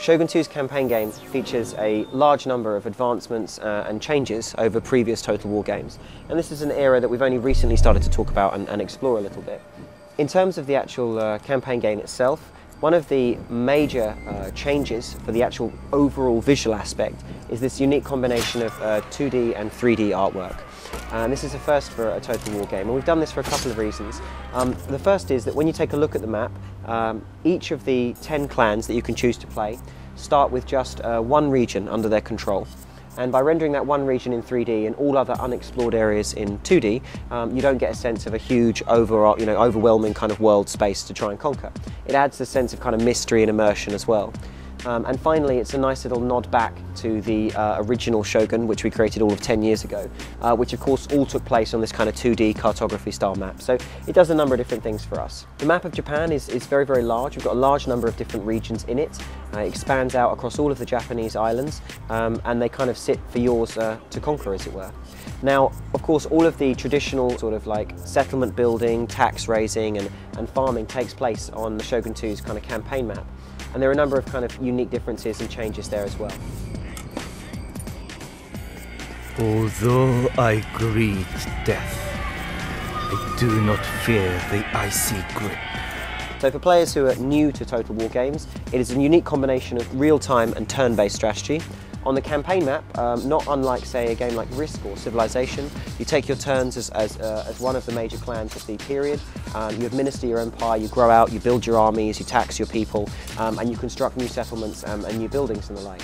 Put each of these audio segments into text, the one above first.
Shogun 2's campaign game features a large number of advancements and changes over previous Total War games, and this is an era that we've only recently started to talk about and explore a little bit. In terms of the actual campaign game itself, one of the major changes for the actual overall visual aspect is this unique combination of 2D and 3D artwork. And this is a first for a Total War game, and we've done this for a couple of reasons. The first is that when you take a look at the map, each of the 10 clans that you can choose to play start with just one region under their control. And by rendering that one region in 3D and all other unexplored areas in 2D, you don't get a sense of a huge, overwhelming kind of world space to try and conquer. It adds a sense of kind of mystery and immersion as well. And finally, it's a nice little nod back to the original Shogun, which we created all of 10 years ago, which of course all took place on this kind of 2D cartography style map. So it does a number of different things for us. The map of Japan is very, very large. We've got a large number of different regions in it. It expands out across all of the Japanese islands, and they kind of sit for yours to conquer, as it were. Now, of course, all of the traditional sort of like settlement building, tax raising and farming takes place on the Shogun 2's kind of campaign map. And there are a number of kind of unique differences and changes there as well. Although I greet death, I do not fear the icy grip. So for players who are new to Total War games, it is a unique combination of real-time and turn-based strategy. On the campaign map, not unlike, say, a game like Risk or Civilization, you take your turns as one of the major clans of the period. You administer your empire, you grow out, you build your armies, you tax your people, and you construct new settlements and new buildings and the like.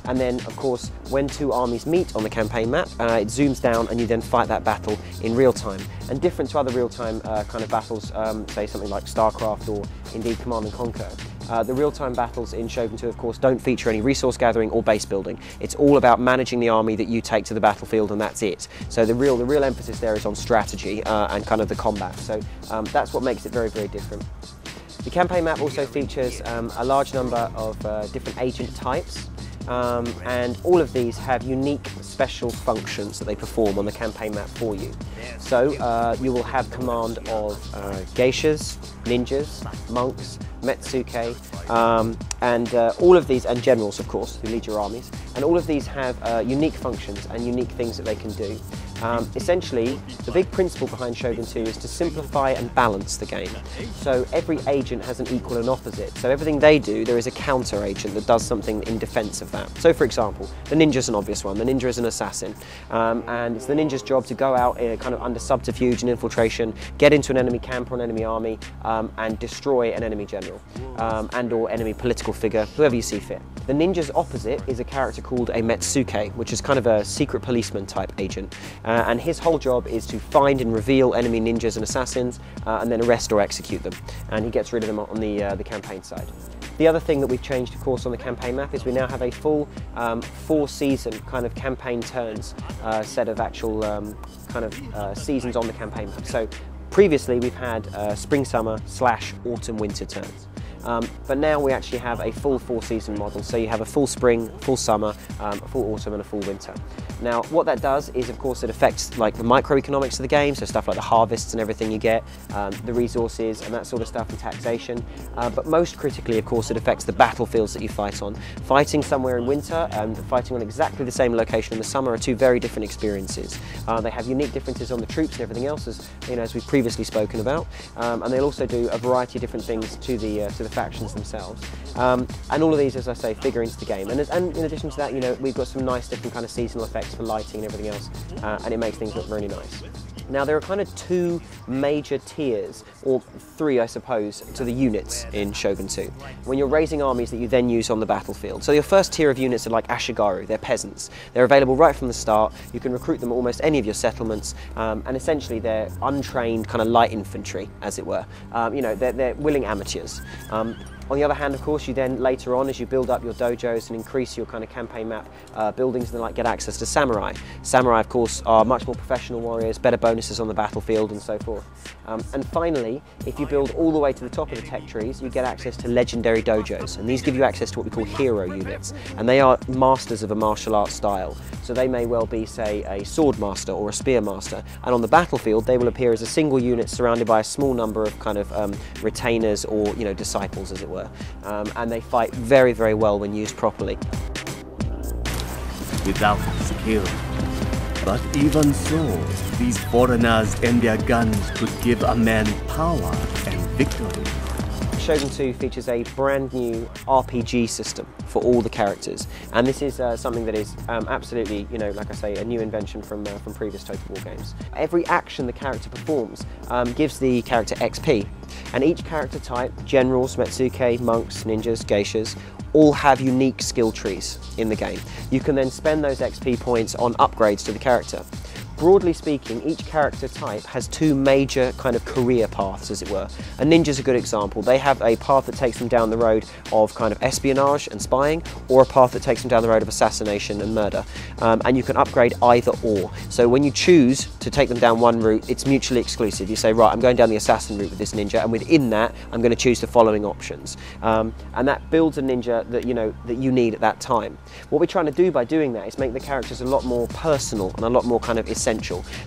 And then, of course, when two armies meet on the campaign map, it zooms down and you then fight that battle in real time. And different to other real-time kind of battles, say something like StarCraft or indeed Command & Conquer, the real-time battles in Shogun 2, of course, don't feature any resource gathering or base building. It's all about managing the army that you take to the battlefield, and that's it. So the real emphasis there is on strategy and kind of the combat. So that's what makes it very, very different. The campaign map also features a large number of different agent types. And all of these have unique special functions that they perform on the campaign map for you. So you will have command of geishas, ninjas, monks, metsuke, and all of these, and generals of course, who lead your armies, and all of these have unique functions and unique things that they can do. Essentially, the big principle behind Shogun 2 is to simplify and balance the game. So every agent has an equal and opposite. So everything they do, there is a counter agent that does something in defense of that. So for example, the ninja's an obvious one. The ninja is an assassin. And it's the ninja's job to go out kind of under subterfuge and infiltration, get into an enemy camp or an enemy army, and destroy an enemy general and or enemy political figure, whoever you see fit. The ninja's opposite is a character called a metsuke, which is kind of a secret policeman type agent. And his whole job is to find and reveal enemy ninjas and assassins and then arrest or execute them. And he gets rid of them on the campaign side. The other thing that we've changed, of course, on the campaign map is we now have a full 4-season kind of campaign turns set of actual seasons on the campaign map. So previously we've had spring, summer / autumn, winter turns. But now we actually have a full 4-season model, so you have a full spring, full summer, a full autumn and a full winter. Now what that does is, of course, it affects like the microeconomics of the game, so stuff like the harvests and everything you get, the resources and that sort of stuff, and taxation. But most critically, of course, it affects the battlefields that you fight on. Fighting somewhere in winter and fighting on exactly the same location in the summer are two very different experiences. They have unique differences on the troops and everything else, as we've previously spoken about, and they'll also do a variety of different things to the factions themselves. And all of these, as I say, figure into the game. And in addition to that, we've got some nice different kind of seasonal effects for lighting and everything else, and it makes things look really nice. Now there are kind of two major tiers, or three I suppose, to the units in Shogun 2, when you're raising armies that you then use on the battlefield. So your first tier of units are like Ashigaru, they're peasants. They're available right from the start, you can recruit them at almost any of your settlements, and essentially they're untrained kind of light infantry, as it were. They're willing amateurs. On the other hand, of course, you then later on, as you build up your dojos and increase your kind of campaign map buildings, and then like get access to samurai. Samurai, of course, are much more professional warriors, better bonuses on the battlefield and so forth. And finally, if you build all the way to the top of the tech trees, you get access to legendary dojos, and these give you access to what we call hero units, and they are masters of a martial arts style. So they may well be, say, a sword master or a spear master, and on the battlefield they will appear as a single unit surrounded by a small number of kind of retainers or, you know, disciples, as it were, and they fight very, very well when used properly. Without skill. But even so, these foreigners and their guns could give a man power and victory. Shogun 2 features a brand new RPG system for all the characters, and this is something that is absolutely, you know, like I say, a new invention from previous Total War games. Every action the character performs gives the character XP, and each character type, generals, Metsuke, monks, ninjas, geishas, all have unique skill trees in the game. You can then spend those XP points on upgrades to the character. Broadly speaking, each character type has two major kind of career paths, as it were. A ninja's a good example. They have a path that takes them down the road of kind of espionage and spying, or a path that takes them down the road of assassination and murder. And you can upgrade either or. So when you choose to take them down one route, it's mutually exclusive. You say, right, I'm going down the assassin route with this ninja, and within that, I'm going to choose the following options. And that builds a ninja that, you know, that you need at that time. What we're trying to do by doing that is make the characters a lot more personal and a lot more kind of essential,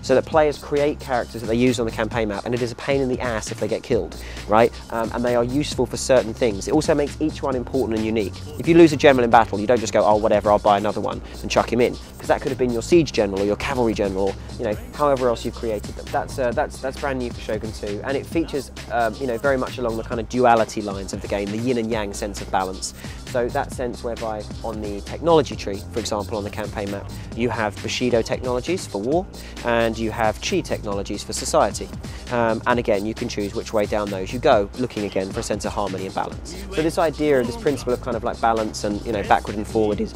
so that players create characters that they use on the campaign map, and it is a pain in the ass if they get killed, right? And they are useful for certain things. It also makes each one important and unique. If you lose a general in battle, you don't just go, oh, whatever, I'll buy another one and chuck him in, because that could have been your siege general or your cavalry general, or, you know, however else you've created them. That's brand new for Shogun 2, and it features, you know, very much along the kind of duality lines of the game, the yin and yang sense of balance. So that sense whereby on the technology tree, for example, on the campaign map, you have Bushido technologies for war, and you have Chi technologies for society. And again, you can choose which way down those you go, looking again for a sense of harmony and balance. So this idea, this principle of kind of like balance and, you know, backward and forward is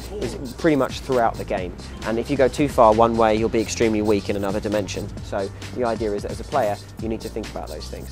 pretty much throughout the game. And if you go too far one way, you'll be extremely weak in another dimension. So the idea is that as a player, you need to think about those things.